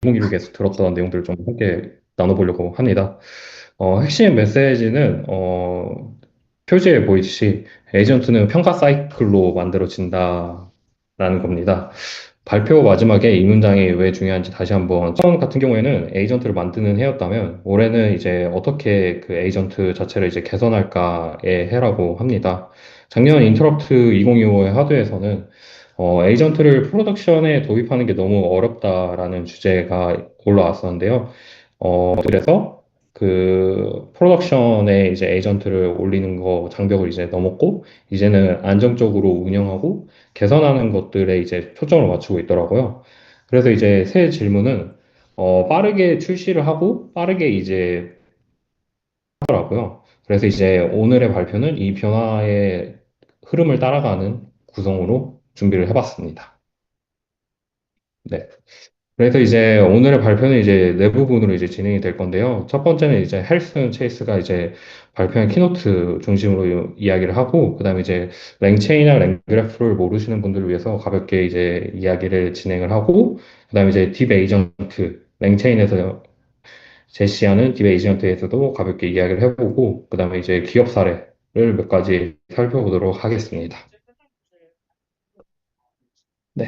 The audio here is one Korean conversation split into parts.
2016에서 들었던 내용들을 좀 함께 나눠보려고 합니다. 핵심 메시지는 표지에 보이듯이 에이전트는 평가 사이클로 만들어진다라는 겁니다. 발표 마지막에 이 문장이 왜 중요한지 다시 한번 처음 같은 경우에는 에이전트를 만드는 해였다면 올해는 이제 어떻게 그 에이전트 자체를 이제 개선할까의 해라고 합니다. 작년 인터럽트 2025의 하드에서는 에이전트를 프로덕션에 도입하는 게 너무 어렵다라는 주제가 올라왔었는데요. 그래서 그 프로덕션에 이제 에이전트를 올리는 거 장벽을 이제 넘었고, 이제는 안정적으로 운영하고 개선하는 것들에 이제 초점을 맞추고 있더라고요. 그래서 이제 새 질문은, 빠르게 출시를 하고 빠르게 이제 하더라고요. 그래서 이제 오늘의 발표는 이 변화의 흐름을 따라가는 구성으로 준비를 해봤습니다. 네. 그래서 이제 오늘의 발표는 이제 네 부분으로 이제 진행이 될 건데요. 첫 번째는 이제 헬슨 체이스가 이제 발표한 키노트 중심으로 이야기를 하고, 그다음에 이제 랭체이나 랭그래프를 모르시는 분들을 위해서 가볍게 이제 이야기를 진행을 하고, 그다음에 이제 딥 에이전트, 랭체인에서 제시하는 딥 에이전트에서도 가볍게 이야기를 해보고, 그다음에 이제 기업 사례를 몇 가지 살펴보도록 하겠습니다. 네.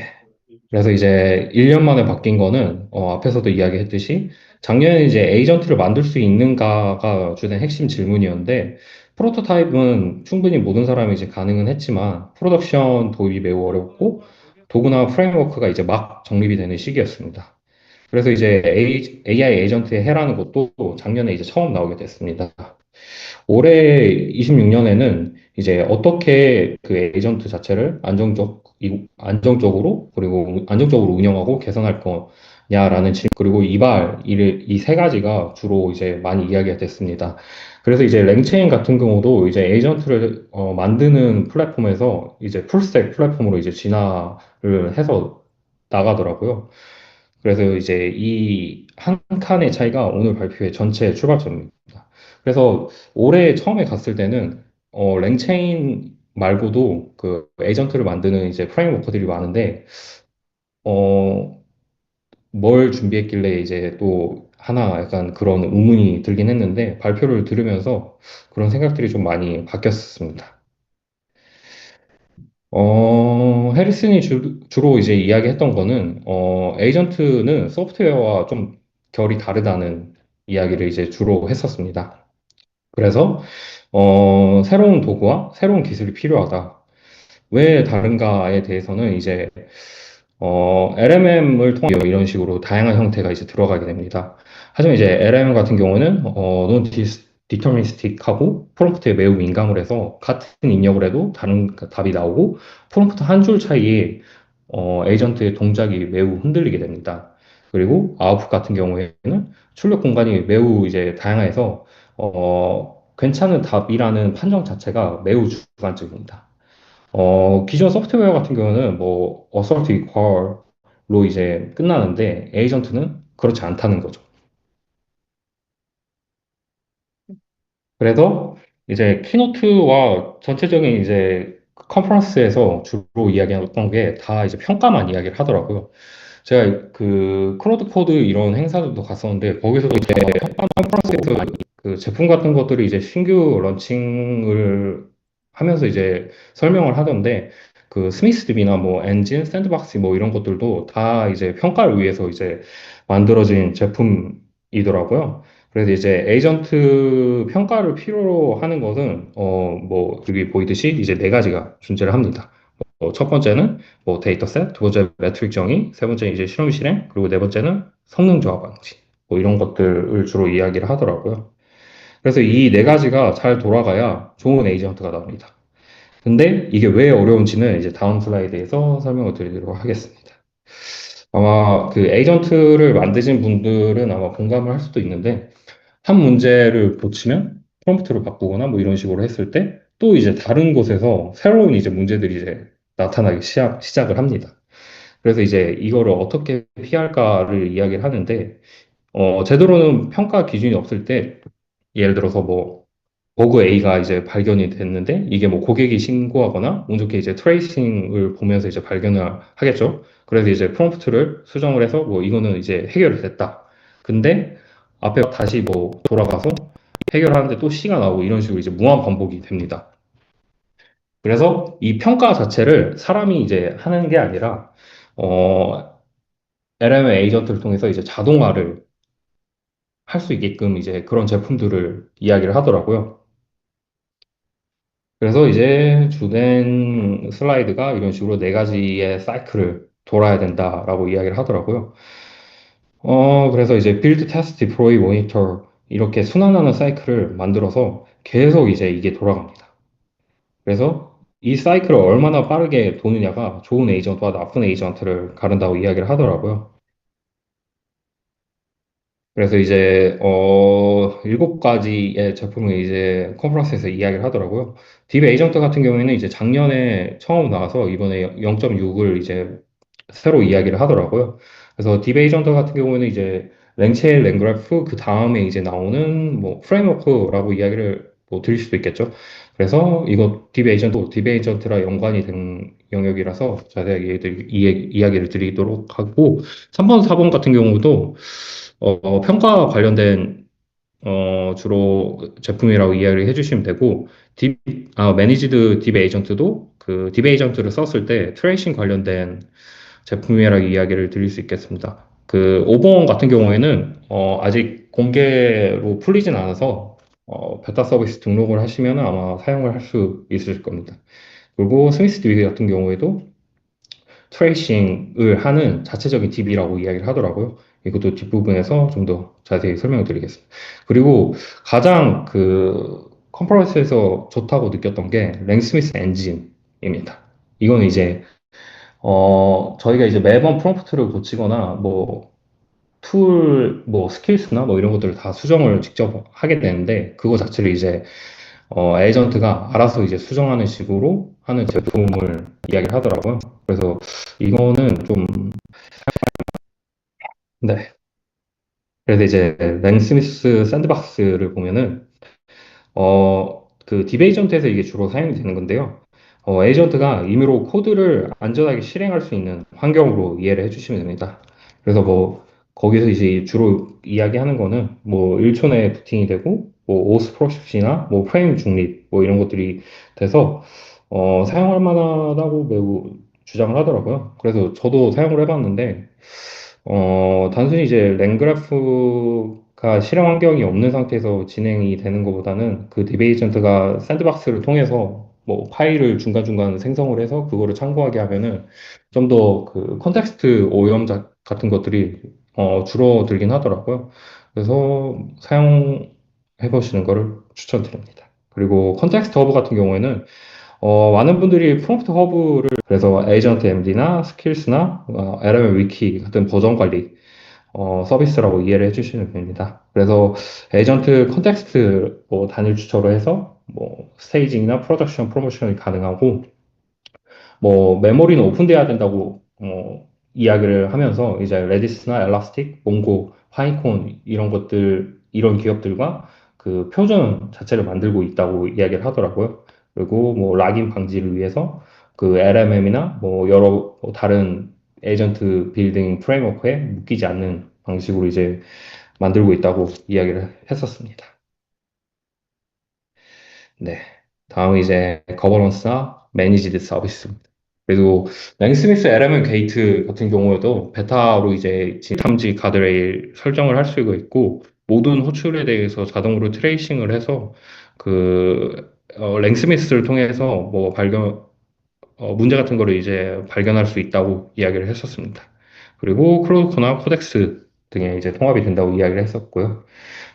그래서 이제 1년 만에 바뀐 거는 앞에서도 이야기했듯이 작년에 이제 에이전트를 만들 수 있는가가 주된 핵심 질문이었는데 프로토타입은 충분히 모든 사람이 이제 가능은 했지만 프로덕션 도입이 매우 어렵고 도구나 프레임워크가 이제 막 정립이 되는 시기였습니다. 그래서 이제 AI 에이전트의 해라는 것도 작년에 이제 처음 나오게 됐습니다. 올해 26년에는 이제 어떻게 그 에이전트 자체를 안정적으로, 그리고 안정적으로 운영하고 개선할 거냐라는 질문, 그리고 이 세 가지가 주로 이제 많이 이야기가 됐습니다. 그래서 이제 랭체인 같은 경우도 이제 에이전트를 만드는 플랫폼에서 이제 풀스택 플랫폼으로 이제 진화를 해서 나가더라고요. 그래서 이제 이 한 칸의 차이가 오늘 발표의 전체 출발점입니다. 그래서 올해 처음에 갔을 때는 랭체인 말고도 그 에이전트를 만드는 이제 프레임워크들이 많은데 어, 뭘 준비했길래 이제 또 하나 약간 그런 의문이 들긴 했는데 발표를 들으면서 그런 생각들이 좀 많이 바뀌었습니다. 해리슨이 주로 이제 이야기했던 거는 에이전트는 소프트웨어와 좀 결이 다르다는 이야기를 이제 주로 했었습니다. 그래서 새로운 도구와 새로운 기술이 필요하다. 왜 다른가에 대해서는 이제 LMM을 통해 이런 식으로 다양한 형태가 이제 들어가게 됩니다. 하지만 이제 LMM 같은 경우는 non 디터미니스틱하고 프롬프트에 매우 민감을 해서 같은 입력을 해도 다른 답이 나오고 프롬프트 한 줄 차이에 에이전트의 동작이 매우 흔들리게 됩니다. 그리고 아웃풋 같은 경우에는 출력 공간이 매우 이제 다양해서 괜찮은 답이라는 판정 자체가 매우 주관적입니다. 기존 소프트웨어 같은 경우는 뭐 assert equal로 이제 끝나는데 에이전트는 그렇지 않다는 거죠. 그래서 이제 키노트와 전체적인 이제 컨퍼런스에서 주로 이야기했던 게 다 이제 평가만 이야기를 하더라고요. 제가 그 크로드 코드 이런 행사들도 갔었는데 거기서도 이제 컨퍼런스에서 그 제품 같은 것들이 이제 신규 런칭을 하면서 이제 설명을 하던데 그 스미스드비나 뭐 엔진, 샌드박스 뭐 이런 것들도 다 이제 평가를 위해서 이제 만들어진 제품이더라고요. 그래서 이제 에이전트 평가를 필요로 하는 것은 뭐 여기 보이듯이 이제 네 가지가 존재를 합니다. 첫 번째는 뭐 데이터셋, 두 번째 매트릭 정의, 세 번째 이제 실험 실행, 그리고 네 번째는 성능 조화 방지. 뭐 이런 것들을 주로 이야기를 하더라고요. 그래서 이 네 가지가 잘 돌아가야 좋은 에이전트가 나옵니다. 근데 이게 왜 어려운지는 이제 다음 슬라이드에서 설명을 드리도록 하겠습니다. 아마 그 에이전트를 만드신 분들은 아마 공감을 할 수도 있는데 한 문제를 고치면 프롬프트를 바꾸거나 뭐 이런 식으로 했을 때 또 이제 다른 곳에서 새로운 이제 문제들이 이제 나타나기 시작을 합니다. 그래서 이제 이거를 어떻게 피할까를 이야기를 하는데, 제대로는 평가 기준이 없을 때, 예를 들어서 뭐, 버그 A가 이제 발견이 됐는데 이게 뭐 고객이 신고하거나 운 좋게 이제 트레이싱을 보면서 이제 발견을 하겠죠. 그래서 이제 프롬프트를 수정을 해서 뭐 이거는 이제 해결이 됐다. 근데 앞에 다시 뭐 돌아가서 해결하는데 또 C가 나오고 이런 식으로 이제 무한 반복이 됩니다. 그래서 이 평가 자체를 사람이 이제 하는 게 아니라 LMA 에이전트를 통해서 이제 자동화를 할 수 있게끔 이제 그런 제품들을 이야기를 하더라고요. 그래서 이제 주된 슬라이드가 이런 식으로 네 가지의 사이클을 돌아야 된다라고 이야기를 하더라고요. 그래서 이제 빌드, 테스트, 디플로이, 모니터 이렇게 순환하는 사이클을 만들어서 계속 이제 이게 돌아갑니다. 그래서 이 사이클을 얼마나 빠르게 도느냐가 좋은 에이전트와 나쁜 에이전트를 가른다고 이야기를 하더라고요. 그래서 이제 일곱 가지의 제품을 이제 컨퍼런스에서 이야기를 하더라고요. 딥 에이전트 같은 경우에는 이제 작년에 처음 나와서 이번에 0.6을 이제 새로 이야기를 하더라고요. 그래서 딥 에이전트 같은 경우에는 이제 랭체일, 랭그래프 그 다음에 이제 나오는 뭐 프레임워크라고 이야기를 뭐 드릴 수도 있겠죠. 그래서 이거 딥 에이전트랑 연관이 된 영역이라서 자세하게 이야기를 드리도록 하고 3번, 4번 같은 경우도 평가 관련된 주로 제품이라고 이해를 해주시면 되고, 매니지드 딥 에이전트도 그 딥 에이전트를 썼을 때 트레이싱 관련된 제품이라고 이야기를 드릴 수 있겠습니다. 그 오버원 같은 경우에는 아직 공개로 풀리진 않아서 베타 서비스 등록을 하시면 아마 사용을 할 수 있을 겁니다. 그리고 스미스 DB 같은 경우에도 트레이싱을 하는 자체적인 DB라고 이야기를 하더라고요. 이것도 뒷부분에서 좀 더 자세히 설명을 드리겠습니다. 그리고 가장 그 컨퍼런스에서 좋다고 느꼈던 게 랭스미스 엔진입니다. 이거는 이제 저희가 이제 매번 프롬프트를 고치거나 뭐 뭐 스킬스나 뭐 이런 것들을 다 수정을 직접 하게 되는데 그거 자체를 이제 에이전트가 알아서 이제 수정하는 식으로 하는 제품을 이야기를 하더라고요. 그래서 이거는 좀, 네. 그래서 이제 랭스미스 샌드박스를 보면은, 그 디베이전트에서 이게 주로 사용이 되는 건데요. 에이전트가 임의로 코드를 안전하게 실행할 수 있는 환경으로 이해를 해주시면 됩니다. 그래서 뭐, 거기서 이제 주로 이야기하는 거는 뭐 1초 내에 부팅이 되고, 뭐 오스 프로십시나 뭐 프레임 중립 뭐 이런 것들이 돼서, 사용할 만하다고 매우 주장을 하더라고요. 그래서 저도 사용을 해봤는데, 단순히 이제 랭그래프가 실행 환경이 없는 상태에서 진행이 되는 것보다는 그 디베이전트가 샌드박스를 통해서 뭐 파일을 중간중간 생성을 해서 그거를 참고하게 하면은 좀 더 그 컨텍스트 오염 같은 것들이 줄어들긴 하더라고요. 그래서 사용해 보시는 거를 추천드립니다. 그리고 컨텍스트 허브 같은 경우에는 많은 분들이 프롬프트 허브를 그래서 에이전트 MD나 스킬스나 LMM 위키 같은 버전 관리 서비스라고 이해를 해주시면 됩니다. 그래서 에이전트 컨텍스트 뭐 단일 주처로 해서 뭐 스테이징이나 프로덕션 프로모션이 가능하고 뭐 메모리는 오픈돼야 된다고 이야기를 하면서 이제 레디스나 엘라스틱, 몽고, 파이콘 이런 것들 이런 기업들과 그 표준 자체를 만들고 있다고 이야기를 하더라고요. 그리고 뭐 락인 방지를 위해서 그 LMM이나 뭐 여러 뭐 다른 에이전트 빌딩 프레임워크에 묶이지 않는 방식으로 이제 만들고 있다고 이야기를 했었습니다. 네. 다음은 이제 거버넌스나 매니지드 서비스입니다. 그리고 랭스미스 LMN 게이트 같은 경우에도 베타로 이제 탐지 가드레일 설정을 할 수가 있고 모든 호출에 대해서 자동으로 트레이싱을 해서 그 랭스미스를 통해서 뭐 문제 같은 거를 이제 발견할 수 있다고 이야기를 했었습니다. 그리고 크로커나 코덱스 등에 이제 통합이 된다고 이야기를 했었고요.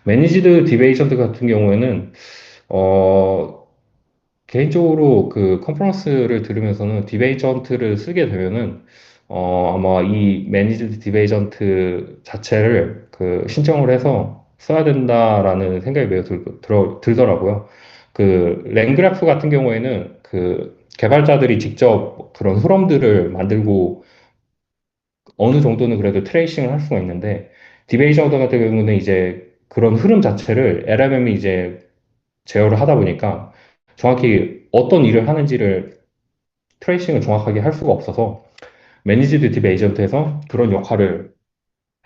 매니지드 디베이전트 같은 경우에는 어, 개인적으로 그 컨퍼런스를 들으면서는 디베이전트를 쓰게 되면은 아마 이 매니지드 디베이전트 자체를 그 신청을 해서 써야 된다라는 생각이 매우 들더라고요. 그 랭그래프 같은 경우에는 그 개발자들이 직접 그런 흐름들을 만들고 어느 정도는 그래도 트레이싱을 할 수가 있는데 디베이전트 같은 경우는 이제 그런 흐름 자체를 LMM이 이제 제어를 하다 보니까 정확히 어떤 일을 하는지를 트레이싱을 정확하게 할 수가 없어서 매니지드 딥 에이전트에서 그런 역할을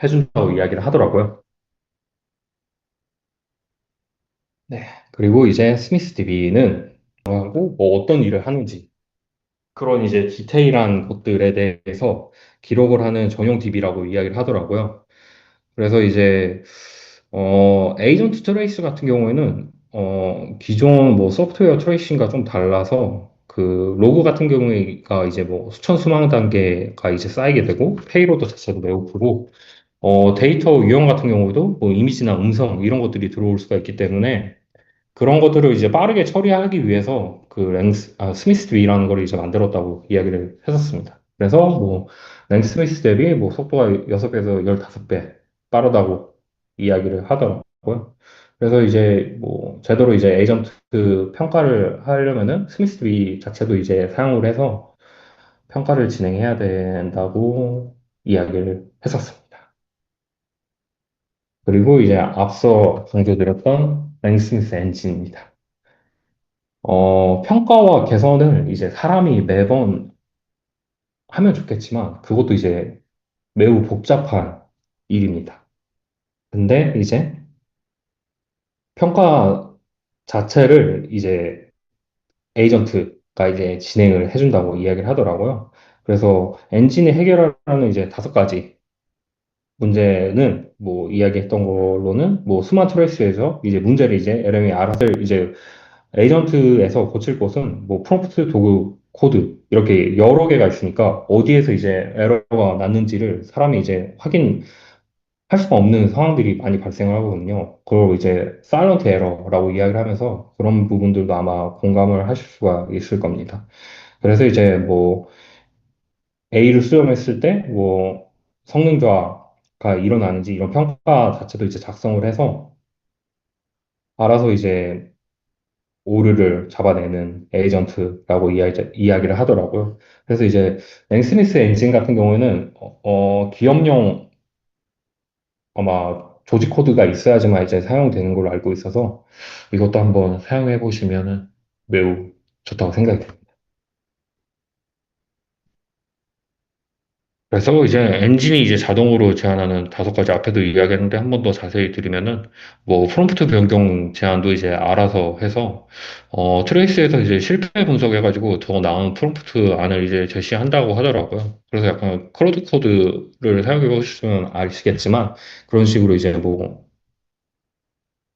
해준다고 이야기를 하더라고요. 네. 그리고 이제 스미스 DB는 하고 뭐 어떤 일을 하는지 그런 이제 디테일한 것들에 대해서 기록을 하는 전용 DB라고 이야기를 하더라고요. 그래서 이제 에이전트 트레이스 같은 경우에는 기존 뭐 소프트웨어 트레이싱과 좀 달라서 그 로그 같은 경우가 이제 뭐 수천 수만 단계가 이제 쌓이게 되고 페이로드 자체도 매우 크고 데이터 유형 같은 경우도 뭐 이미지나 음성 이런 것들이 들어올 수가 있기 때문에 그런 것들을 이제 빠르게 처리하기 위해서 그 스미스 랩이라는 걸 이제 만들었다고 이야기를 했었습니다. 그래서 뭐 랭스 스미스 랩이 뭐 속도가 6배에서 15배 빠르다고 이야기를 하더라고요. 그래서 이제 뭐 제대로 이제 에이전트 그 평가를 하려면은 스미스 랩 자체도 이제 사용을 해서 평가를 진행해야 된다고 이야기를 했었습니다. 그리고 이제 앞서 강조드렸던 랭스 스미스 엔진입니다. 평가와 개선을 이제 사람이 매번 하면 좋겠지만 그것도 이제 매우 복잡한 일입니다. 근데 이제 평가 자체를 이제 에이전트가 이제 진행을 해준다고 이야기를 하더라고요. 그래서 엔진이 해결하는 이제 5가지 문제는 뭐 이야기했던 걸로는 뭐 스마트 트레이스에서 이제 문제를 이제 LM이 알아서 이제 에이전트에서 고칠 곳은 뭐 프롬프트 도구 코드 이렇게 여러 개가 있으니까 어디에서 이제 에러가 났는지를 사람이 이제 확인할 수가 없는 상황들이 많이 발생을 하거든요. 그걸 이제 사일런트 에러라고 이야기를 하면서 그런 부분들도 아마 공감을 하실 수가 있을 겁니다. 그래서 이제 뭐 A를 수정했을 때 뭐 성능 저하가 일어나는지 이런 평가 자체도 이제 작성을 해서 알아서 이제 오류를 잡아내는 에이전트라고 이야기를 하더라고요. 그래서 이제 랭스미스 엔진 같은 경우에는 기업용 아마 조직 코드가 있어야지만 이제 사용되는 걸로 알고 있어서 이것도 한번 사용해 보시면은 매우 좋다고 생각이 듭니다. 그래서 이제 엔진이 이제 자동으로 제한하는 5가지 앞에도 이야기했는데 한 번 더 자세히 드리면은 뭐 프롬프트 변경 제한도 이제 알아서 해서 트레이스에서 이제 실패 분석해가지고 더 나은 프롬프트 안을 이제 제시한다고 하더라고요. 그래서 약간 클로드 코드를 사용해 보시면 아시겠지만 그런 식으로 이제 뭐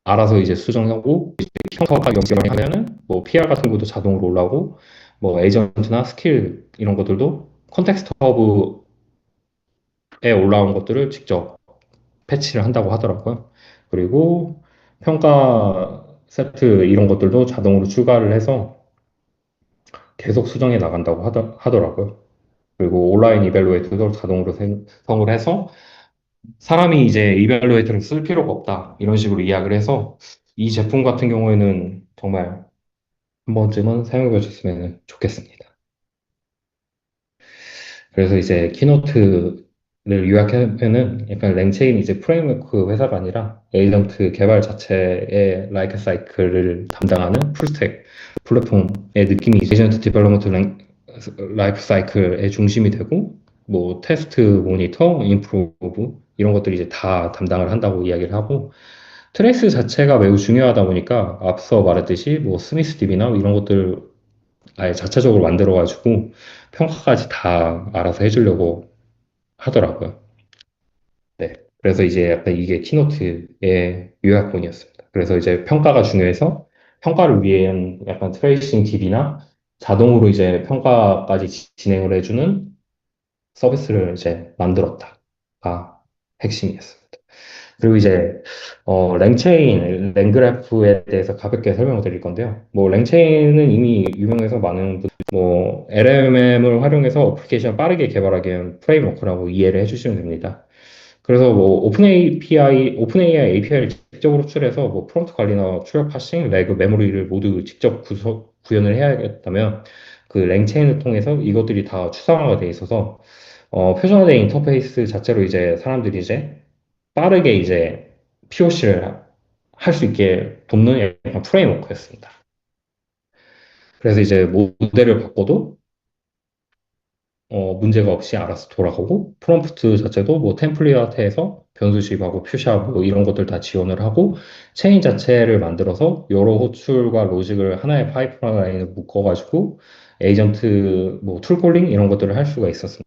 알아서 이제 수정하고 평가가 연결을 하면은 뭐 PR 같은 것도 자동으로 올라오고 뭐 에이전트나 스킬 이런 것들도 컨텍스트 허브 에 올라온 것들을 직접 패치를 한다고 하더라고요. 그리고 평가 세트 이런 것들도 자동으로 추가를 해서 계속 수정해 나간다고 하더라고요. 그리고 온라인 이벨루에이터도 자동으로 생성을 해서 사람이 이제 이벨루에이터를 쓸 필요가 없다. 이런 식으로 이야기를 해서 이 제품 같은 경우에는 정말 한 번쯤은 사용해 보셨으면 좋겠습니다. 그래서 이제 키노트를 요약하면은 약간 랭체인 이제 프레임워크 회사가 아니라 에이전트 개발 자체의 라이프 사이클을 담당하는 풀스택 플랫폼의 느낌이 에이전트 디벨로먼트 라이프 사이클의 중심이 되고 뭐 테스트, 모니터, 임프로브 이런 것들이 이제 다 담당을 한다고 이야기를 하고 트레이스 자체가 매우 중요하다 보니까 앞서 말했듯이 뭐 스미스 딥이나 이런 것들 아예 자체적으로 만들어가지고 평가까지 다 알아서 해주려고 하더라고요. 네. 그래서 이제 약간 이게 키노트의 요약본이었습니다. 그래서 이제 평가가 중요해서 평가를 위한 약간 트레이싱 팁이나 자동으로 이제 평가까지 진행을 해주는 서비스를 이제 만들었다가 핵심이었습니다. 그리고 이제 랭체인, 랭그래프에 대해서 가볍게 설명을 드릴 건데요. 뭐 랭체인은 이미 유명해서 많은 뭐 LLM을 활용해서 어플리케이션 빠르게 개발하기 위한 프레임워크라고 이해를 해주시면 됩니다. 그래서 뭐 오픈 AI API를 직접으로 호출해서 뭐 프롬프트 관리나 출력 파싱, 레그, 메모리를 모두 직접 구현을 해야겠다면 그 랭체인을 통해서 이것들이 다 추상화가 돼 있어서 표준화된 인터페이스 자체로 이제 사람들이 이제 빠르게 이제 POC를 할 수 있게 돕는 약간 프레임워크였습니다. 그래서 이제 모델을 바꿔도 문제가 없이 알아서 돌아가고 프롬프트 자체도 뭐 템플릿에서 변수 집하고 표시하고 뭐 이런 것들 다 지원을 하고 체인 자체를 만들어서 여러 호출과 로직을 하나의 파이프라인에 묶어가지고 에이전트 뭐 툴콜링 이런 것들을 할 수가 있었습니다.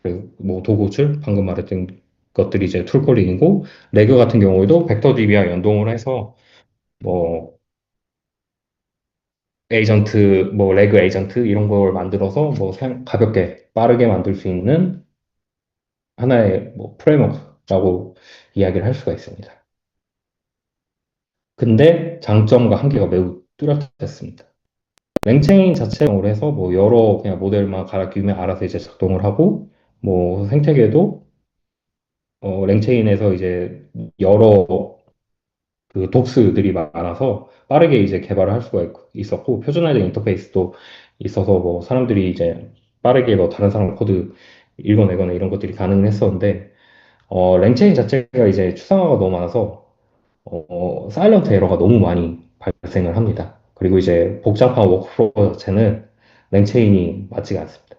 그리고 뭐 도구줄 방금 말했던 것들이 이제 툴콜링이고 레그 같은 경우에도 벡터 DB와 연동을 해서 뭐 에이전트 뭐 레그 에이전트 이런 걸 만들어서 뭐 가볍게 빠르게 만들 수 있는 하나의 뭐 프레임워크라고 이야기를 할 수가 있습니다. 근데 장점과 한계가 매우 뚜렷했습니다. 랭체인 자체로 해서 뭐 여러 그냥 모델만 갈아 끼우면 알아서 이제 작동을 하고 뭐 생태계도 랭체인에서 이제 여러 그 독스들이 많아서 빠르게 이제 개발을 할 수가 있었고 표준화된 인터페이스도 있어서 뭐 사람들이 이제 빠르게 뭐 다른 사람 코드 읽어내거나 이런 것들이 가능했었는데 랭체인 자체가 이제 추상화가 너무 많아서 사일런트 에러가 너무 많이 발생을 합니다. 그리고 이제 복잡한 워크플로우 자체는 랭체인이 맞지가 않습니다.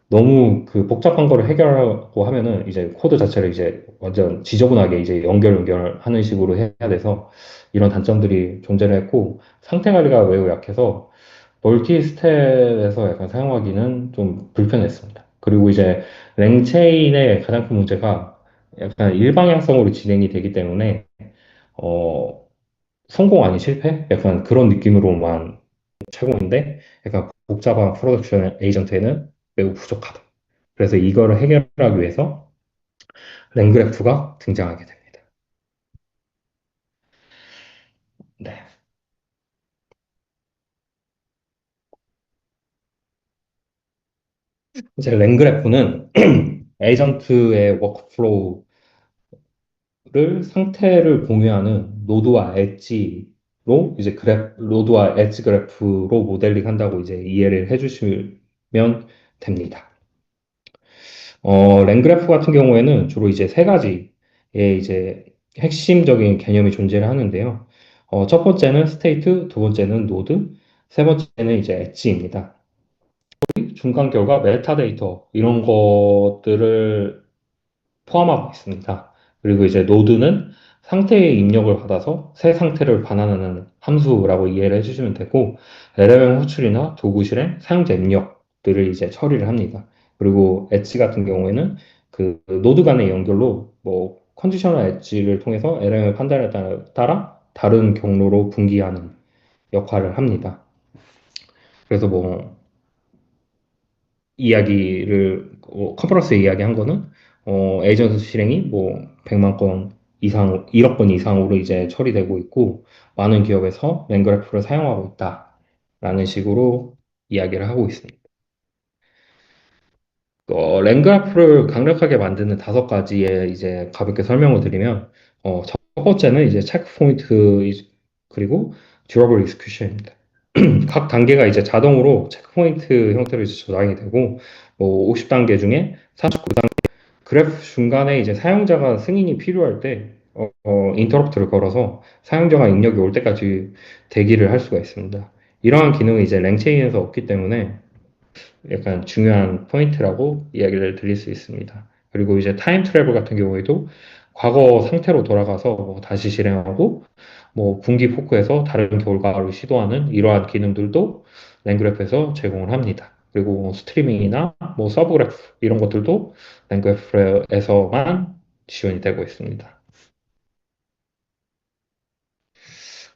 너무 그 복잡한 거를 해결하고 하면은 이제 코드 자체를 이제 완전 지저분하게 이제 연결하는 식으로 해야 돼서 이런 단점들이 존재를 했고 상태 관리가 매우 약해서 멀티 스텝에서 약간 사용하기는 좀 불편했습니다. 그리고 이제 랭체인의 가장 큰 문제가 약간 일방향성으로 진행이 되기 때문에 어, 성공 아닌 실패? 약간 그런 느낌으로만 최고인데 약간 복잡한 프로덕션 에이전트에는 매우 부족하다. 그래서 이거를 해결하기 위해서 랭그래프가 등장하게 됩니다. 네. 이제 랭그래프는 에이전트의 워크플로우를 상태를 공유하는 노드와 엣지로 이제 노드와 엣지 그래프로 모델링 한다고 이제 이해를 해주시면 됩니다. 랭그래프 같은 경우에는 주로 이제 세 가지의 이제 핵심적인 개념이 존재를 하는데요. 첫 번째는 스테이트, 두 번째는 노드, 세 번째는 이제 엣지입니다. 중간 결과, 메타데이터 이런 것들을 포함하고 있습니다. 그리고 이제 노드는 상태의 입력을 받아서 새 상태를 반환하는 함수라고 이해를 해주시면 되고, LLM 호출이나 도구 실행, 사용자 입력들을 이제 처리를 합니다. 그리고 엣지 같은 경우에는 그 노드 간의 연결로 뭐 컨디셔널 엣지를 통해서 LLM의 판단에 따라 다른 경로로 분기하는 역할을 합니다. 그래서 뭐 컨퍼런스에 이야기한 거는, 에이전트 실행이 뭐 100만 건 이상, 1억 건 이상으로 이제 처리되고 있고, 많은 기업에서 랭그래프를 사용하고 있다라는 식으로 이야기를 하고 있습니다. 랭그래프를 강력하게 만드는 다섯 가지의 이제 가볍게 설명을 드리면, 첫 번째는 이제 체크 포인트, 그리고 듀러블 익스큐션입니다. 각 단계가 이제 자동으로 체크포인트 형태로 이제 저장이 되고, 뭐 50단계 중에 39단계, 그래프 중간에 이제 사용자가 승인이 필요할 때, 인터럽트를 걸어서 사용자가 입력이 올 때까지 대기를 할 수가 있습니다. 이러한 기능이 이제 랭체인에서 없기 때문에 약간 중요한 포인트라고 이야기를 드릴 수 있습니다. 그리고 이제 타임 트래블 같은 경우에도 과거 상태로 돌아가서 뭐 다시 실행하고 뭐 분기 포크에서 다른 결과를 시도하는 이러한 기능들도 랭그래프에서 제공을 합니다. 그리고 뭐 스트리밍이나 뭐 서브그래프 이런 것들도 랭그래프에서만 지원이 되고 있습니다.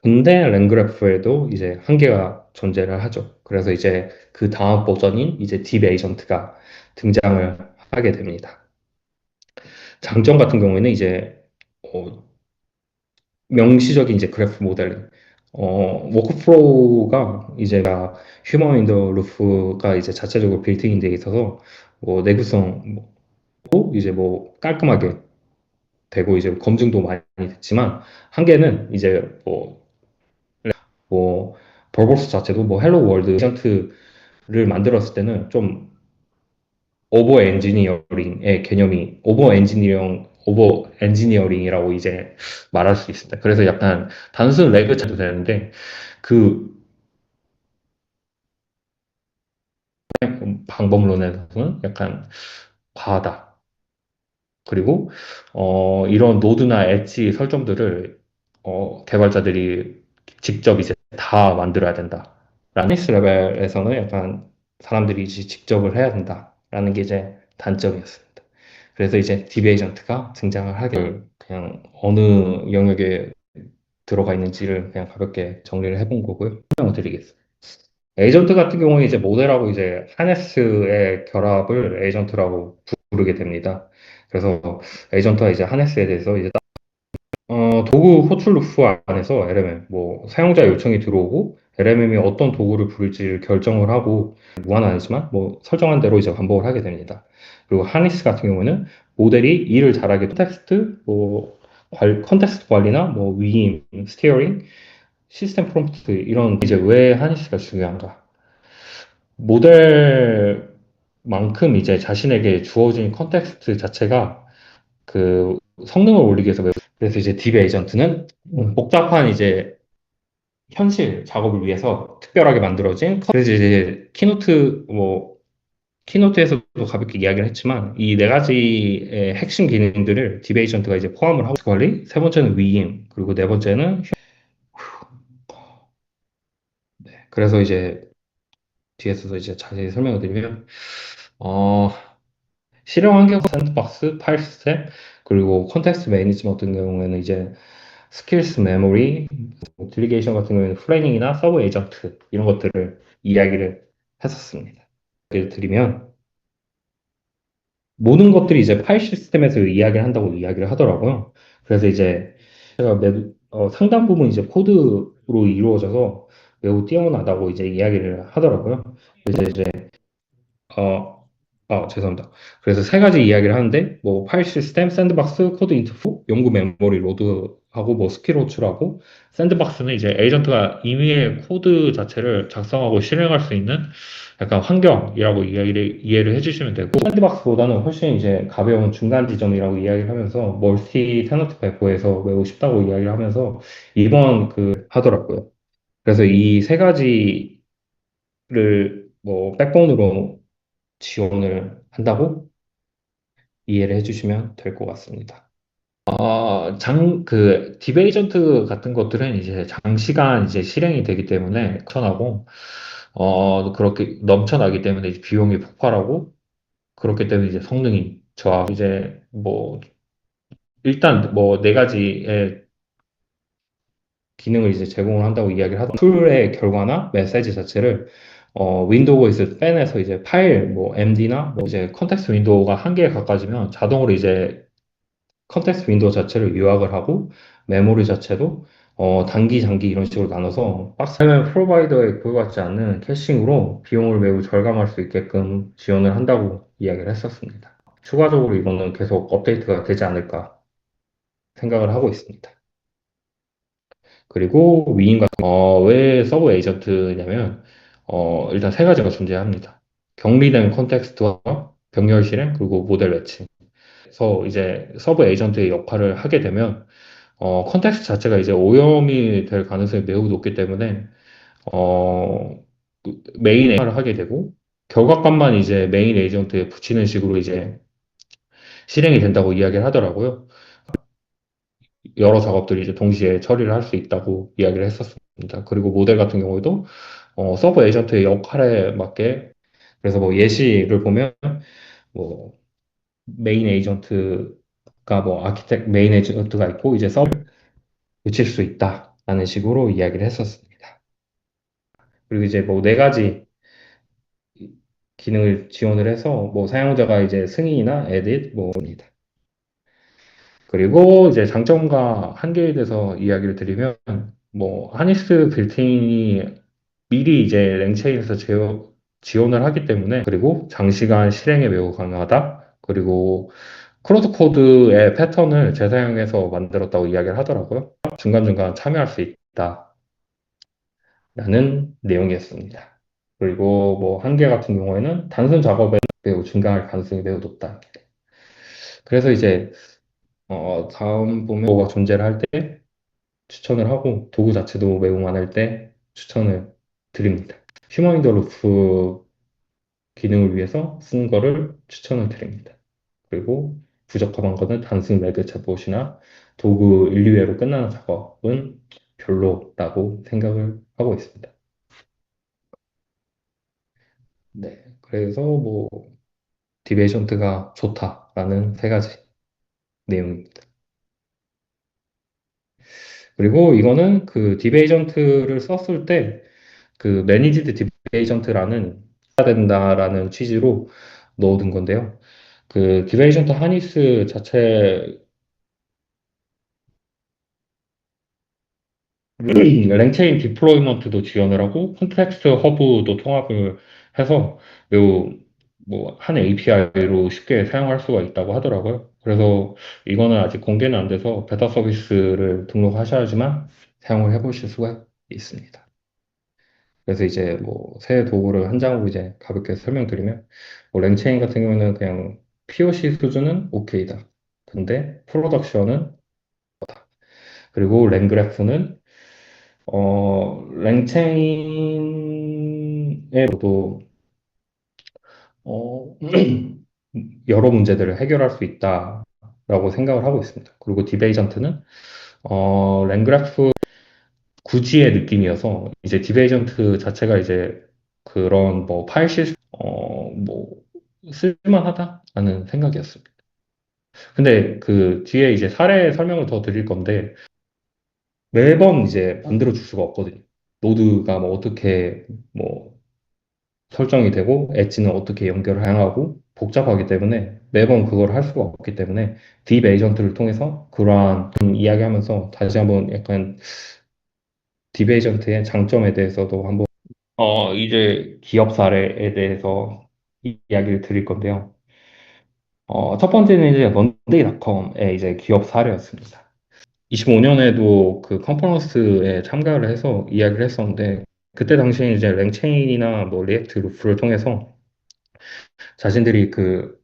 근데 랭그래프에도 이제 한계가 존재를 하죠. 그래서 이제 그 다음 버전인 이제 딥 에이전트가 등장을 하게 됩니다. 장점 같은 경우에는 이제 어, 명시적인 이제 그래프 모델링, 워크플로우가 이제가 휴먼 인더 루프가 이제 자체적으로 빌트인 돼 있어서 뭐 내구성 이제 뭐 깔끔하게 되고 이제 검증도 많이 됐지만 한계는 이제 뭐 벌보스 자체도 뭐 헬로 월드 에이전트를 만들었을 때는 좀 오버 엔지니어링의 개념이 오버 엔지니어링 오버 엔지니어링이라고 이제 말할 수 있습니다. 그래서 약간 단순 레그 차도 되는데 그 방법론에서는 약간 과하다. 그리고 이런 노드나 엣지 설정들을 개발자들이 직접 이제 다 만들어야 된다. 라니스 레벨에서는 약간 사람들이 이제 직접을 해야 된다라는 게 이제 단점이었습니다. 그래서 이제 DB 에이전트가 등장을 하길 그냥 어느 영역에 들어가 있는지를 그냥 가볍게 정리를 해본 거고요. 설명을 드리겠습니다. 에이전트 같은 경우는 이제 모델하고 이제 하네스의 결합을 에이전트라고 부르게 됩니다. 그래서 에이전트와 이제 하네스에 대해서 이제 도구 호출 루프 안에서 LMM, 뭐 사용자 요청이 들어오고 LMM이 어떤 도구를 부를지를 결정을 하고 무한하지만 뭐 설정한 대로 이제 반복을 하게 됩니다. 그리고 하니스 같은 경우는 모델이 일을 잘하게 컨텍스트, 뭐 컨텍스트 관리나 뭐 위임, 스티어링, 시스템 프롬프트 이런 이제 왜 하니스가 중요한가? 모델만큼 이제 자신에게 주어진 컨텍스트 자체가 그 성능을 올리기 위해서 그래서 이제 DB 에이전트는 복잡한 이제 현실 작업을 위해서 특별하게 만들어진 그래서 이제 키노트에서도 가볍게 이야기를 했지만 이 네 가지의 핵심 기능들을 DB 에이전트가 이제 포함을 하고 관리, 세 번째는 위임, 그리고 네 번째는 그래서 이제 뒤에서도 이제 자세히 설명을 드리면 어, 실행 환경 샌드박스, 파일 시스템, 그리고 컨텍스트 매니지먼트 같은 경우에는 이제 스킬스 메모리, 딜리게이션 같은 경우에는 플래닝이나 서브 에이전트 이런 것들을 이야기를 했었습니다. 예를 드리면 모든 것들이 이제 파일 시스템에서 이야기를 한다고 이야기를 하더라고요. 그래서 이제 제가 상당 부분 이제 코드로 이루어져서 매우 뛰어나다고 이제 이야기를 하더라고요. 이제 죄송합니다. 그래서 세 가지 이야기를 하는데, 뭐, 파일 시스템, 샌드박스, 코드 인투, 연구 메모리 로드하고, 뭐, 스킬 호출하고, 샌드박스는 이제 에이전트가 임의의 코드 자체를 작성하고 실행할 수 있는 약간 환경이라고 이해를 해주시면 되고, 샌드박스보다는 훨씬 이제 가벼운 중간 지점이라고 이야기를 하면서, 멀티 테너트 배포에서 매우 쉽다고 이야기를 하면서, 이번 하더라고요. 그래서 이 세 가지를 뭐, 백본으로 지원을 한다고 이해를 해주시면 될 것 같습니다. 디베이전트 같은 것들은 이제 장시간 이제 실행이 되기 때문에 넘쳐나고, 그렇게 넘쳐나기 때문에 이제 비용이 폭발하고, 그렇기 때문에 이제 성능이 이제 뭐, 일단 뭐, 네 가지의 기능을 이제 제공을 한다고 이야기를 하던 툴의 결과나 메시지 자체를 윈도우에서 빼내서 이제 파일, 뭐, MD나 뭐 이제 컨텍스트 윈도우가 한 개에 가까워지면 자동으로 이제 컨텍스트 윈도우 자체를 요약을 하고 메모리 자체도 단기, 장기 이런 식으로 나눠서 박스면 프로바이더에 구애받지 않는 캐싱으로 비용을 매우 절감할 수 있게끔 지원을 한다고 이야기를 했었습니다. 추가적으로 이거는 계속 업데이트가 되지 않을까 생각을 하고 있습니다. 그리고 왜 서브 에이전트냐면 일단 세 가지가 존재합니다. 격리된 컨텍스트와 병렬 실행 그리고 모델 매칭. 그래서 이제 서브 에이전트의 역할을 하게 되면 컨텍스트 자체가 이제 오염이 될 가능성이 매우 높기 때문에, 메인 에이전트를 하게 되고, 결과값만 이제 메인 에이전트에 붙이는 식으로 이제 실행이 된다고 이야기를 하더라고요. 여러 작업들이 이제 동시에 처리를 할 수 있다고 이야기를 했었습니다. 그리고 모델 같은 경우에도, 서브 에이전트의 역할에 맞게, 그래서 뭐 예시를 보면, 뭐, 메인 에이전트가 뭐 메인 에이전트가 있고, 이제 붙일 수 있다라는 식으로 이야기를 했었습니다. 그리고 이제 뭐 네 가지 기능을 지원을 해서 뭐 사용자가 이제 승인이나 에딧 뭐입니다. 그리고 이제 장점과 한계에 대해서 이야기를 드리면 뭐 하니스 빌트인이 미리 이제 랭체인에서 지원을 하기 때문에 그리고 장시간 실행에 매우 가능하다. 그리고 크로스 코드의 패턴을 재사용해서 만들었다고 이야기를 하더라고요. 중간중간 참여할 수 있다. 라는 내용이었습니다. 그리고 뭐 한계 같은 경우에는 단순 작업에 매우 증가할 가능성이 매우 높다. 그래서 이제 다음 보면 뭐가 존재를 할 때 추천을 하고 도구 자체도 매우 많을 때 추천을 드립니다. 휴머인 더 루프 기능을 위해서 쓴 거를 추천을 드립니다. 그리고 부적합한 거는 단순 매그 챗봇이나 도구 1, 2회로 끝나는 작업은 별로라고 생각을 하고 있습니다. 네. 그래서 뭐 디베이션트가 좋다라는 세 가지 내용입니다. 그리고 이거는 그 디베이전트를 썼을 때 그 매니지드 디베이전트라는 해야 된다라는 취지로 넣어둔 건데요. 그 디베이전트 하니스 자체 랭체인 디플로이먼트도 지원을 하고 콘텍스트 허브도 통합을 해서 매우 뭐 한 API로 쉽게 사용할 수가 있다고 하더라고요. 그래서 이거는 아직 공개는 안 돼서 베타 서비스를 등록하셔야지만 사용을 해보실 수가 있습니다. 그래서 이제 뭐 새 도구를 한 장으로 이제 가볍게 설명드리면 뭐 랭체인 같은 경우는 그냥 POC 수준은 오케이다. 근데 프로덕션은 그리고 랭그래프는 랭체인에도 어, 여러 문제들을 해결할 수 있다라고 생각을 하고 있습니다. 그리고 디베이전트는 랭그래프 구지의 느낌이어서 이제 디베이전트 자체가 이제 그런 뭐 파일 시스템 뭐 쓸만하다라는 생각이었습니다. 근데 그 뒤에 이제 사례 설명을 더 드릴 건데 매번 이제 만들어 줄 수가 없거든요. 노드가 뭐 어떻게 뭐 설정이 되고 엣지는 어떻게 연결을 하고 복잡하기 때문에 매번 그걸 할 수가 없기 때문에 딥 에이전트를 통해서 그러한 이야기하면서 다시 한번 약간 딥 에이전트의 장점에 대해서도 한번 이제 기업 사례에 대해서 이야기를 드릴 건데요. 첫 번째는 이제 먼데이닷컴의 이제 기업 사례였습니다. 25년에도 그 컨퍼런스에 참가를 해서 이야기를 했었는데 그때 당시에 이제 랭체인이나 뭐 리액트 루프를 통해서 자신들이 그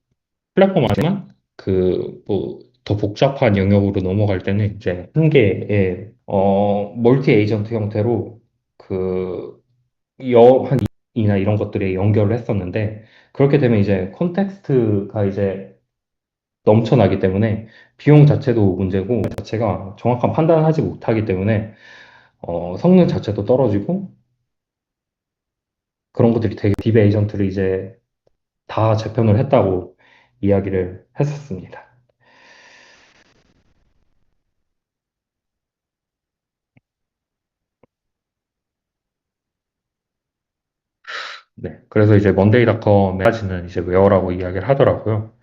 플랫폼 안에만 그 뭐 더 복잡한 영역으로 넘어갈 때는 이제 한 개의 멀티 에이전트 형태로 그 한 이나 이런 것들에 연결을 했었는데 그렇게 되면 이제 콘텍스트가 이제 넘쳐나기 때문에 비용 자체도 문제고 자체가 정확한 판단을 하지 못하기 때문에 성능 자체도 떨어지고 그런 것들이 되게 딥 에이전트를 이제 다 재편을 했다고 이야기를 했었습니다. 네. 그래서 이제 먼데이닷컴에까지는 이제 웨어라고 이야기를 하더라고요.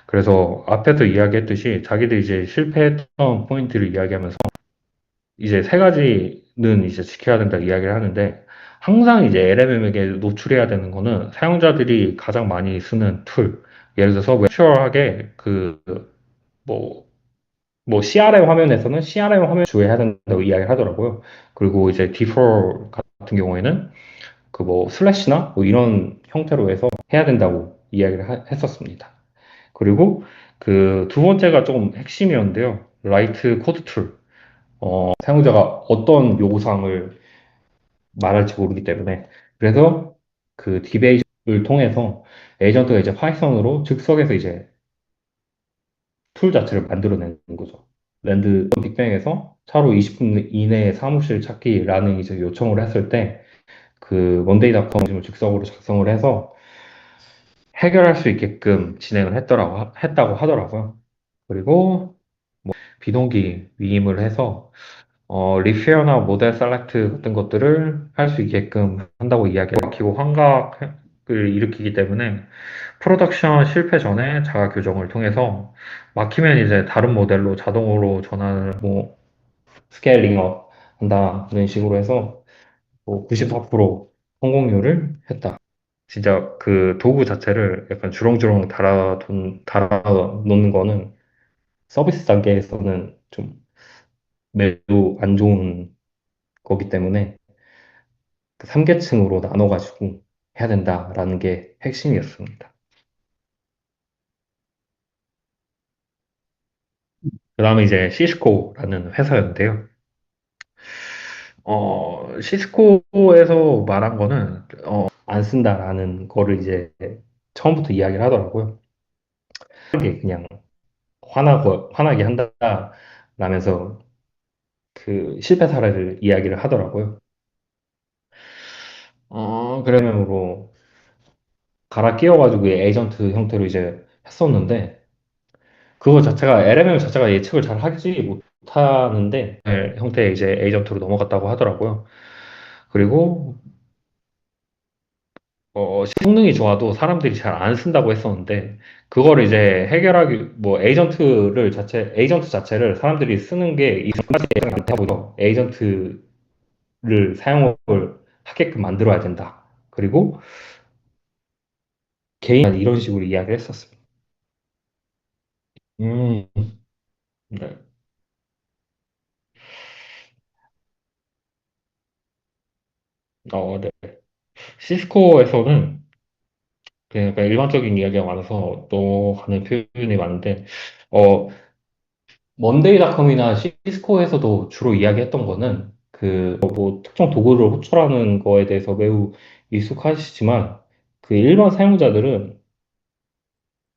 그래서 앞에서 이야기했듯이 자기들이 이제 실패했던 포인트를 이야기하면서 이제 세 가지는 이제 지켜야 된다 이야기를 하는데 항상 이제 LMM에게 노출해야 되는 거는 사용자들이 가장 많이 쓰는 툴. 예를 들어서 웹추얼하게 뭐, 뭐 CRM 화면에서는 CRM 화면 주의해야 된다고 이야기를 하더라고요. 그리고 이제 디폴 같은 경우에는 그 뭐 슬래시나 뭐 이런 형태로 해서 해야 된다고 이야기를 했었습니다. 그리고 그 두 번째가 조금 핵심이었는데요. 라이트 코드 툴. 사용자가 어떤 요구사항을 말할지 모르기 때문에 그래서 그 디베이션을 통해서 에이전트가 이제 파이썬으로 즉석에서 이제 툴 자체를 만들어내는 거죠. 랜드 빅뱅에서 차로 20분 이내에 사무실 찾기라는 이제 요청을 했을 때 그 먼데이닷컴을 즉석으로 작성을 해서 해결할 수 있게끔 진행을 했다고 하더라고요. 그리고 비동기 위임을 해서 리페어나 모델 셀렉트 같은 것들을 할 수 있게끔 한다고 이야기를 키고 환각을 일으키기 때문에 프로덕션 실패 전에 자가 교정을 통해서 막히면 이제 다른 모델로 자동으로 전환을 뭐 스케일링업 한다는 식으로 해서 뭐 94% 성공률을 했다. 진짜 그 도구 자체를 약간 주렁주렁 달아 놓는 거는 서비스 단계에서는 좀 매우 안 좋은 거기 때문에 그 3계층으로 나눠가지고 해야 된다라는 게 핵심이었습니다. 다음에 이제 시스코라는 회사였는데요. 시스코에서 말한 거는, 안 쓴다라는 거를 이제 처음부터 이야기를 하더라고요. 이게 그냥 화나게 한다라면서 그 실패 사례를 이야기를 하더라고요. 그러면으로 갈아 끼워가지고 에이전트 형태로 이제 했었는데, 그거 자체가, LMM 자체가 예측을 잘 하지 못하는데, 형태의 이제 에이전트로 넘어갔다고 하더라고요. 그리고, 성능이 좋아도 사람들이 잘 안 쓴다고 했었는데, 그거를 이제 뭐, 에이전트 자체를 사람들이 쓰는 게 익숙하지 않다고요. 에이전트를 사용을 하게끔 만들어야 된다. 그리고, 개인, 이런 식으로 이야기를 했었습니다. 음, 네. 네. 시스코에서는 그냥 약간 일반적인 이야기가 많아서 넘어가는 표현이 많은데, 어, 먼데이닷컴이나 시스코에서도 주로 이야기했던 거는 뭐 특정 도구를 호출하는 거에 대해서 매우 익숙하시지만 그 일반 사용자들은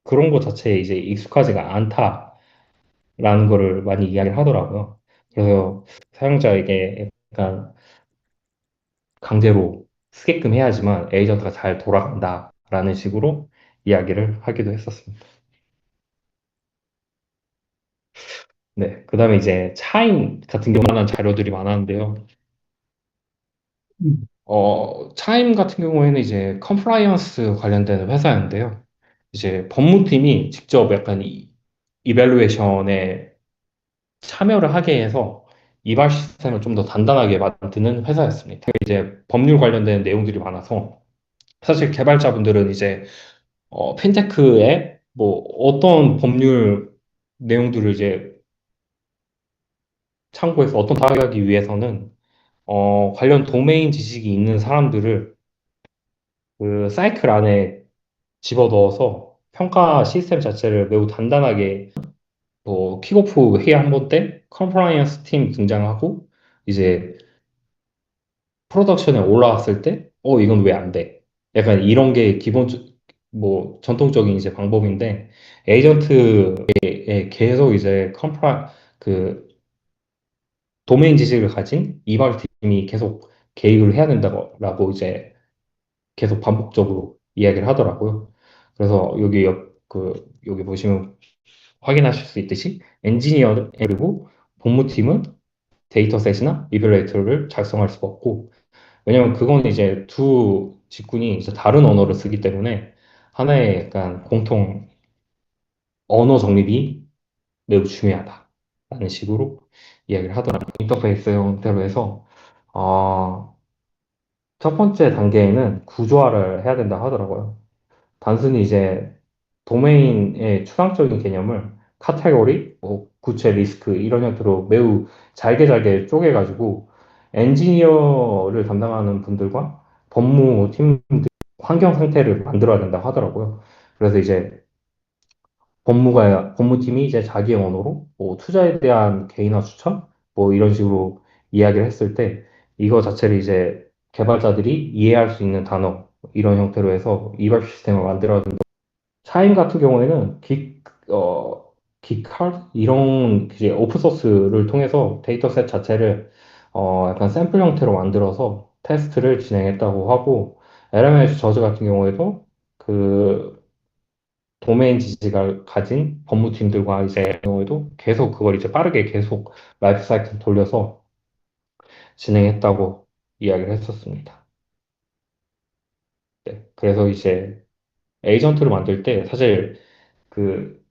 그런 거 자체에 이제 익숙하지가 않다라는 거를 많이 이야기를 하더라고요. 그래서 사용자에게 약간 강제로 쓰게끔 해야지만 에이전트가 잘 돌아간다라는 식으로 이야기를 하기도 했었습니다. 네. 그 다음에 이제 차임 같은 경우는 자료들이 많았는데요. 차임 같은 경우에는 이제 컴플라이언스 관련된 회사였는데요. 이제 법무팀이 직접 약간 이벨루에이션에 참여를 하게 해서 이발 시스템을 좀 더 단단하게 만드는 회사였습니다. 이제 법률 관련된 내용들이 많아서 사실 개발자분들은 이제 핀테크에 뭐 어떤 법률 내용들을 이제 참고해서 어떤 다하기 위해서는 관련 도메인 지식이 있는 사람들을 그 사이클 안에 집어넣어서 평가 시스템 자체를 매우 단단하게 뭐 킥오프 회의 한 번 때 컴플라이언스 팀 등장하고 이제 프로덕션에 올라왔을 때 이건 왜 안 돼? 약간 이런 게 뭐 전통적인 이제 방법인데 에이전트에 계속 이제 그 도메인 지식을 가진 이발팀이 계속 개입을 해야 된다고 이제 계속 반복적으로 이야기를 하더라고요. 그래서 여기 보시면 확인하실 수 있듯이 엔지니어 그리고 본무팀은 데이터셋이나 이별레이터를 작성할 수가 없고, 왜냐면 그건 이제 두 직군이 이제 다른 언어를 쓰기 때문에 하나의 약간 공통 언어 정립이 매우 중요하다라는 식으로 이야기를 하더라고요. 인터페이스 형태로 해서 어, 첫 번째 단계에는 구조화를 해야 된다 하더라고요. 단순히 이제 도메인의 추상적인 개념을 카테고리, 뭐 구체 리스크 이런 형태로 매우 잘게 잘게 쪼개가지고 엔지니어를 담당하는 분들과 법무팀 환경 상태를 만들어야 된다고 하더라고요. 그래서 이제 법무팀이 이제 자기의 언어로 뭐 투자에 대한 개인화 추천 뭐 이런 식으로 이야기를 했을 때 이거 자체를 이제 개발자들이 이해할 수 있는 단어 이런 형태로 해서 이발 시스템을 만들어야 차임 같은 경우에는 기칼 이런 이제 오픈소스를 통해서 데이터셋 자체를 약간 샘플 형태로 만들어서 테스트를 진행했다고 하고 LMS 저지 같은 경우에도 그 도메인 지식을 가진 법무팀들과 이제 경우에도 계속 그걸 이제 빠르게 계속 라이프 사이클 돌려서 진행했다고 이야기를 했었습니다. 네. 그래서 이제 에이전트를 만들 때 사실 그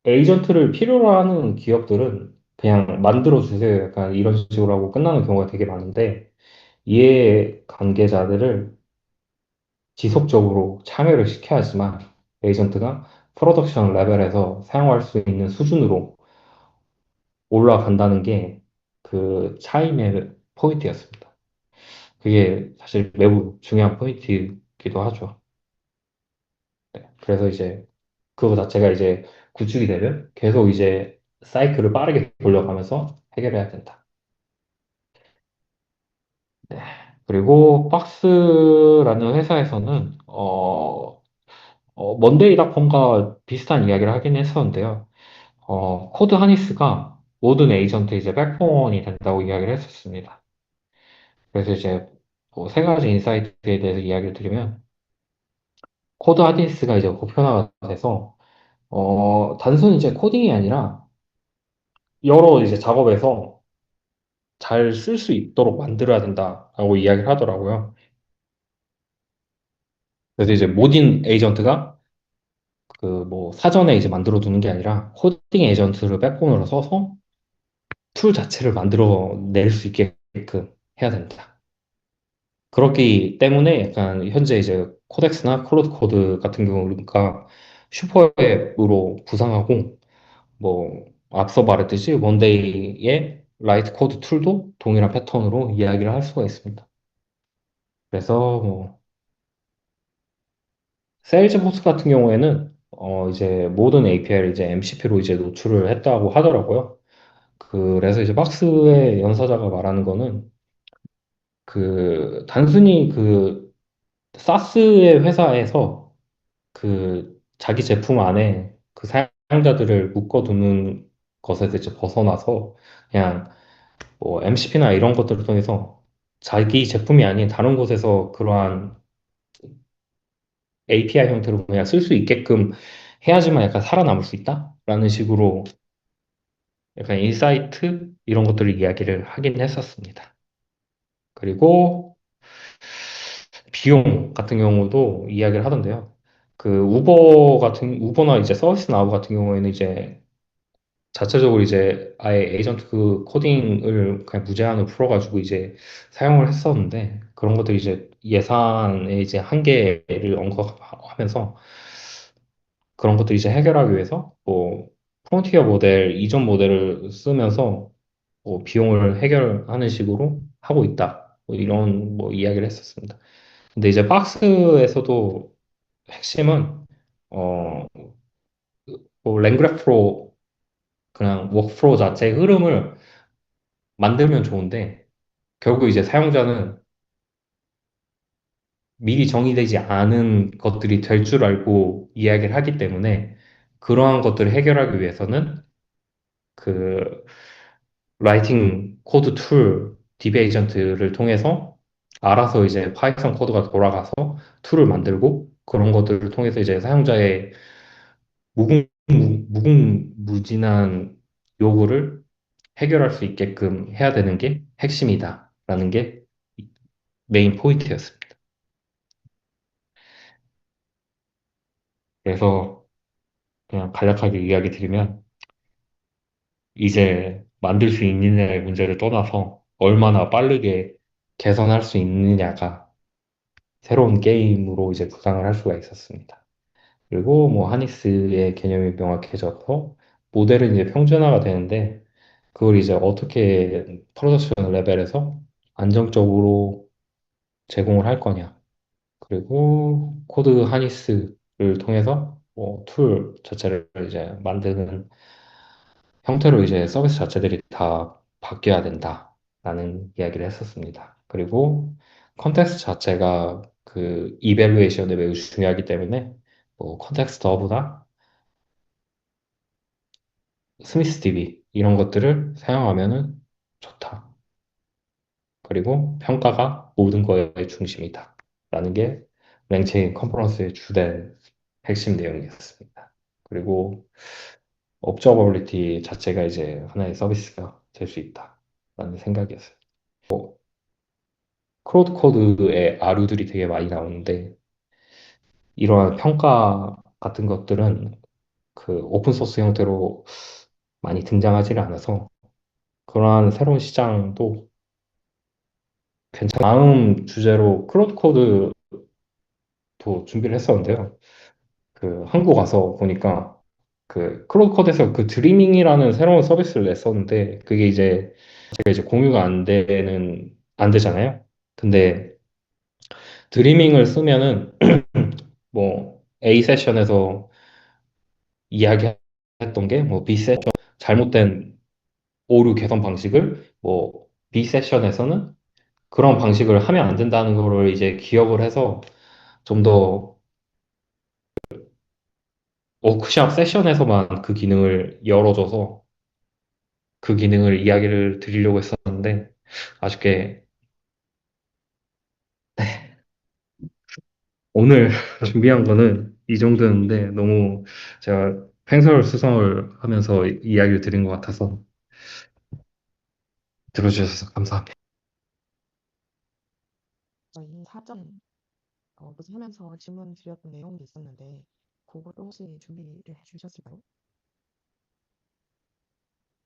에이전트를 필요로 하는 기업들은 그냥 만들어 주세요. 약간 이런 식으로 하고 끝나는 경우가 되게 많은데 이해 관계자들을 지속적으로 참여를 시켜야지만 에이전트가 프로덕션 레벨에서 사용할 수 있는 수준으로 올라간다는 게 그 차이의 포인트였습니다. 그게 사실 매우 중요한 포인트이기도 하죠. 그래서 이제 그거 자체가 이제 구축이 되면 계속 이제 사이클을 빠르게 돌려가면서 해결해야 된다. 네. 그리고 박스라는 회사에서는 먼데이닷컴과 비슷한 이야기를 하긴 했었는데요. 코드 하니스가 모든 에이전트 이제 백본이 된다고 이야기를 했었습니다. 그래서 이제 뭐세 가지 인사이트에 대해서 이야기를 드리면 코드 하니스가 이제 보편화가 돼서 단순히 이제 코딩이 아니라 여러 이제 작업에서 잘 쓸 수 있도록 만들어야 된다라고 이야기를 하더라고요. 그래서 이제 모든 에이전트가 그 뭐 사전에 이제 만들어 두는 게 아니라 코딩 에이전트를 백본으로 써서 툴 자체를 만들어 낼 수 있게끔 해야 된다. 그렇기 때문에 약간 현재 이제 코덱스나 클로드 코드 같은 경우가 슈퍼앱으로 구상하고 뭐 앞서 말했듯이 원데이의 라이트 코드 툴도 동일한 패턴으로 이야기를 할 수가 있습니다. 그래서 뭐 세일즈포스 같은 경우에는 이제 모든 API를 이제 MCP로 이제 노출을 했다고 하더라고요. 그래서 이제 박스의 연사자가 말하는 거는 그 단순히 그 사스의 회사에서 그 자기 제품 안에 그 사용자들을 묶어두는 것에서 이제 벗어나서 그냥 뭐 MCP나 이런 것들을 통해서 자기 제품이 아닌 다른 곳에서 그러한 API 형태로 그냥 쓸 수 있게끔 해야지만 약간 살아남을 수 있다라는 식으로 약간 인사이트 이런 것들을 이야기를 하긴 했었습니다. 그리고 비용 같은 경우도 이야기를 하던데요. 그 우버나 이제 서비스 나우 같은 경우에는 이제 자체적으로 이제 아예 에이전트 그 코딩을 그냥 무제한으로 풀어가지고 이제 사용을 했었는데 그런 것들이 이제 예산의 이제 한계를 언급하면서 그런 것들 이제 해결하기 위해서 뭐 프론티어 모델 이전 모델을 쓰면서 뭐 비용을 해결하는 식으로 하고 있다. 뭐 이런 뭐 이야기를 했었습니다. 근데 이제 박스에서도 핵심은 어, 뭐 랭그래프로 그냥 워크프로 자체의 흐름을 만들면 좋은데 결국 이제 사용자는 미리 정의되지 않은 것들이 될 줄 알고 이야기를 하기 때문에 그러한 것들을 해결하기 위해서는 그 라이팅 코드 툴 디브 에이전트를 통해서 알아서 이제 파이썬 코드가 돌아가서 툴을 만들고 그런 것들을 통해서 이제 사용자의 무궁무진한 요구를 해결할 수 있게끔 해야 되는 게 핵심이다라는 게 메인 포인트였습니다. 그래서 그냥 간략하게 이야기 드리면 이제 만들 수 있느냐의 문제를 떠나서 얼마나 빠르게 개선할 수 있느냐가 새로운 게임으로 이제 구상을 할 수가 있었습니다. 그리고 뭐 하니스의 개념이 명확해져서 모델은 이제 평준화가 되는데 그걸 이제 어떻게 프로덕션 레벨에서 안정적으로 제공을 할 거냐. 그리고 코드 하니스를 통해서 뭐 툴 자체를 이제 만드는 형태로 이제 서비스 자체들이 다 바뀌어야 된다라는 이야기를 했었습니다. 그리고 컨텍스트 자체가 그 이밸루에이션에 매우 중요하기 때문에 뭐 컨텍스트 허브나 스미스 DB 이런 것들을 사용하면은 좋다. 그리고 평가가 모든 거의 중심이다. 라는 게 랭체인 컨퍼런스의 주된 핵심 내용이었습니다. 그리고 업저버빌리티 자체가 이제 하나의 서비스가 될 수 있다. 라는 생각이었어요. 클로드 코드에 아류들이 되게 많이 나오는데 이러한 평가 같은 것들은 그 오픈 소스 형태로 많이 등장하지는 않아서 그러한 새로운 시장도 괜찮. 다음 주제로 클로드 코드도 준비를 했었는데요. 그 한국 와서 보니까 그 클로드 코드에서 그 드리밍이라는 새로운 서비스를 냈었는데 그게 이제 제가 이제 공유가 안 되잖아요. 근데 드리밍을 쓰면은 뭐 A 세션에서 이야기했던 게 뭐 B 세션 잘못된 오류 개선 방식을 뭐 B 세션에서는 그런 방식을 하면 안 된다는 거를 이제 기억을 해서 좀 더 워크샵 세션에서만 그 기능을 열어줘서 그 기능을 이야기를 드리려고 했었는데 아쉽게 오늘 준비한 거는 이 정도였는데 너무 제가 횡설수설 하면서 이야기를 드린 것 같아서 들어주셔서 감사합니다. 저희 사전 하면서 질문 드렸던 내용도 있었는데 그것도 혹시 준비를 해주셨을까요?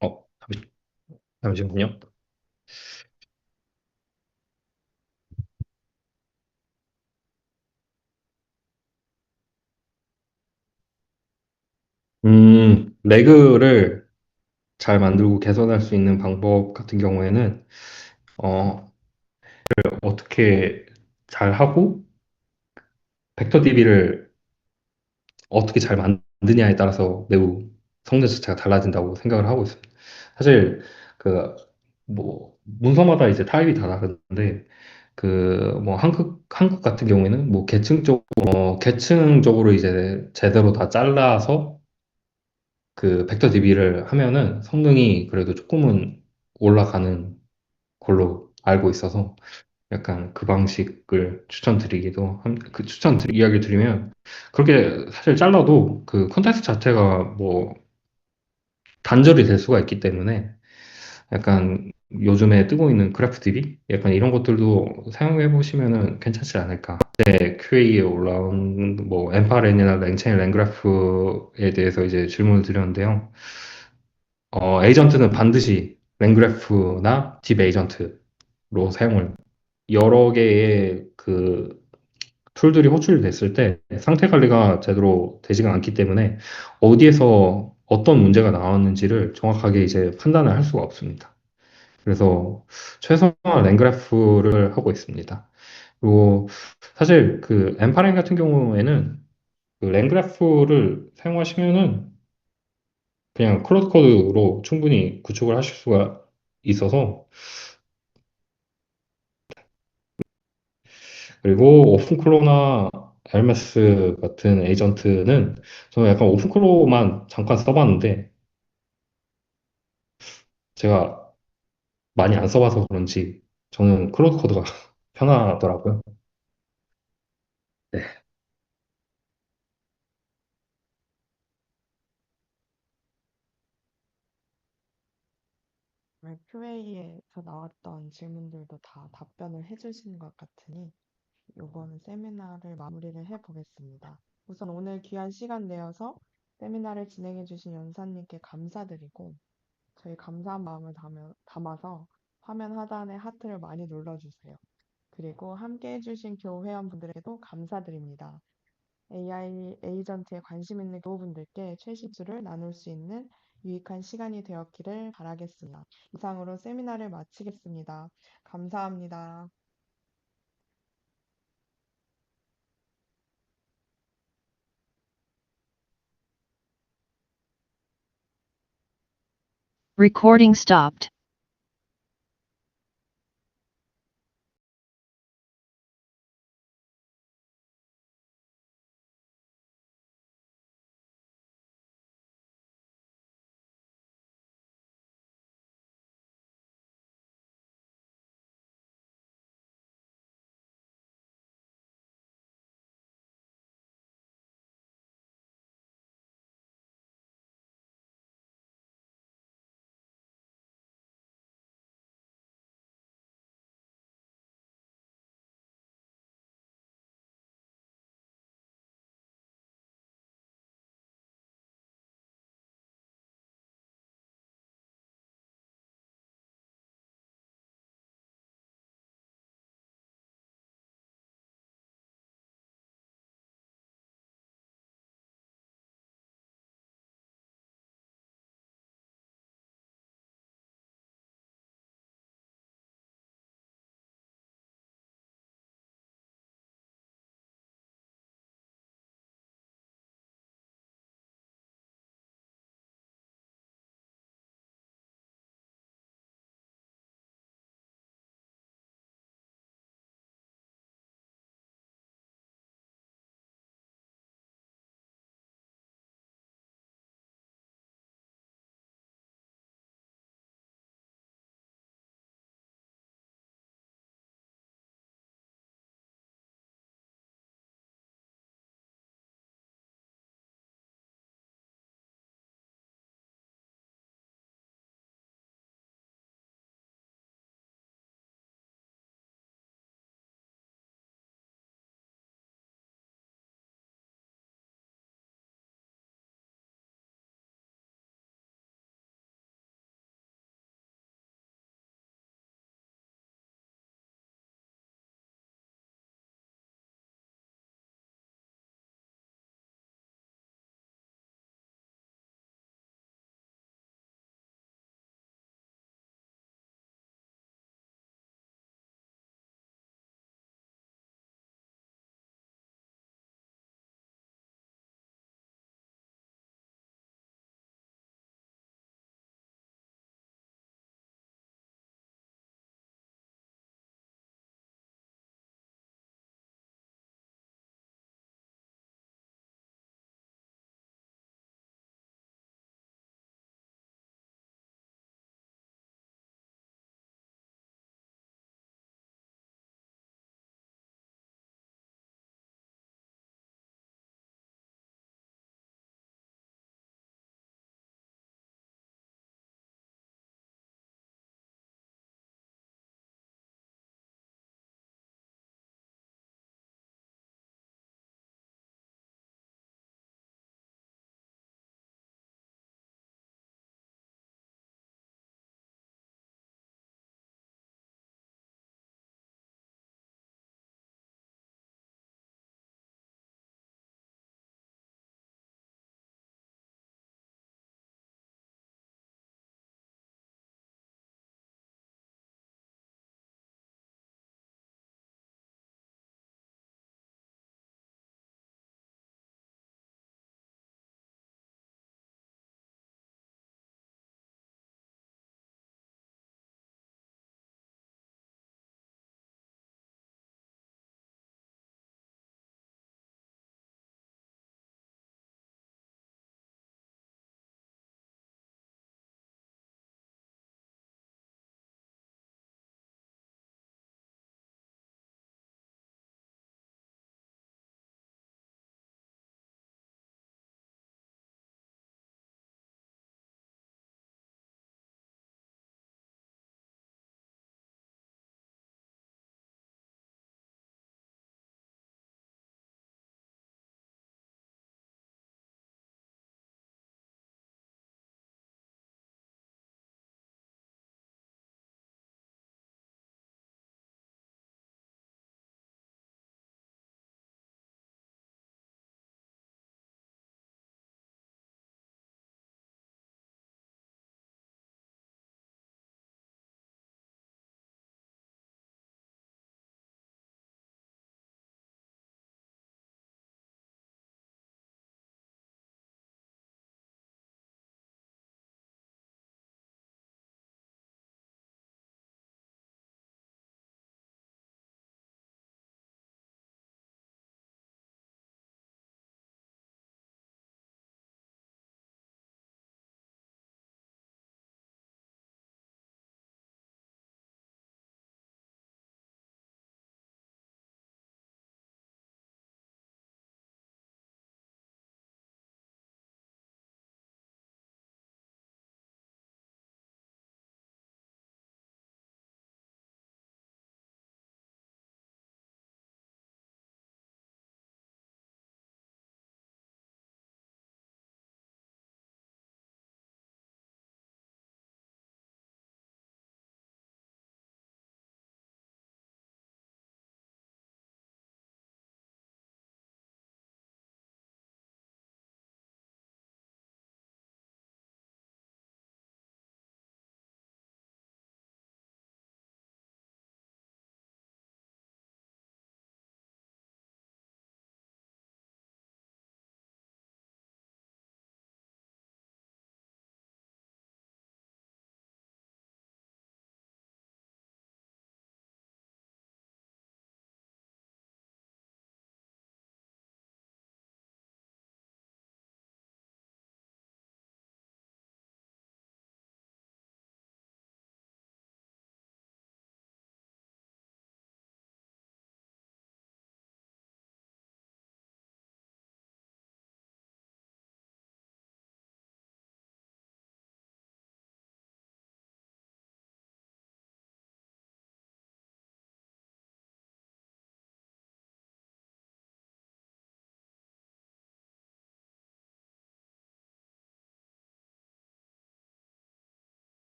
어, 잠시만요. 레그를 잘 만들고 개선할 수 있는 방법 같은 경우에는 어, 어떻게 잘 하고 벡터 DB를 어떻게 잘 만드냐에 따라서 매우 성능 자체가 달라진다고 생각을 하고 있습니다. 사실 그 뭐 문서마다 이제 타입이 다 다른데 그 뭐 한국 같은 경우에는 뭐 계층적으로 이제 제대로 다 잘라서 그 벡터 DB를 하면은 성능이 그래도 조금은 올라가는 걸로 알고 있어서 약간 그 방식을 이야기를 드리면 그렇게 사실 잘라도 그 컨텍스트 자체가 뭐 단절이 될 수가 있기 때문에 약간 요즘에 뜨고 있는 그래프DB 약간 이런 것들도 사용해 보시면은 괜찮지 않을까. 이제 QA에 올라온 뭐 엠파렌이나 랭체인 랭그래프에 대해서 이제 질문을 드렸는데요. 에이전트는 반드시 랭그래프나 딥 에이전트로 사용을 여러 개의 그 툴들이 호출이 됐을 때 상태 관리가 제대로 되지가 않기 때문에 어디에서 어떤 문제가 나왔는지를 정확하게 이제 판단을 할 수가 없습니다. 그래서 최소한 랭그래프를 하고 있습니다. 그리고 사실 그 엠파랭 같은 경우에는 그 랭그래프를 사용하시면은 그냥 클로드 코드로 충분히 구축을 하실 수가 있어서 그리고 오픈클로나 헬메스 같은 에이전트는 저는 약간 오픈클로만 잠깐 써봤는데 제가 많이 안 써봐서 그런지 저는 클로드 코드가 편하더라고요. 네. QA에서 나왔던 질문들도 다 답변을 해주신 것 같으니 이번 세미나를 마무리를 해보겠습니다. 우선 오늘 귀한 시간 내어서 세미나를 진행해주신 연사님께 감사드리고 저희 감사한 마음을 담아서 화면 하단에 하트를 많이 눌러주세요. 그리고 함께 해주신 교회원분들에게도 감사드립니다. AI 에이전트에 관심 있는 교우분들께 최신수를 나눌 수 있는 유익한 시간이 되었기를 바라겠습니다. 이상으로 세미나를 마치겠습니다. 감사합니다. Recording stopped.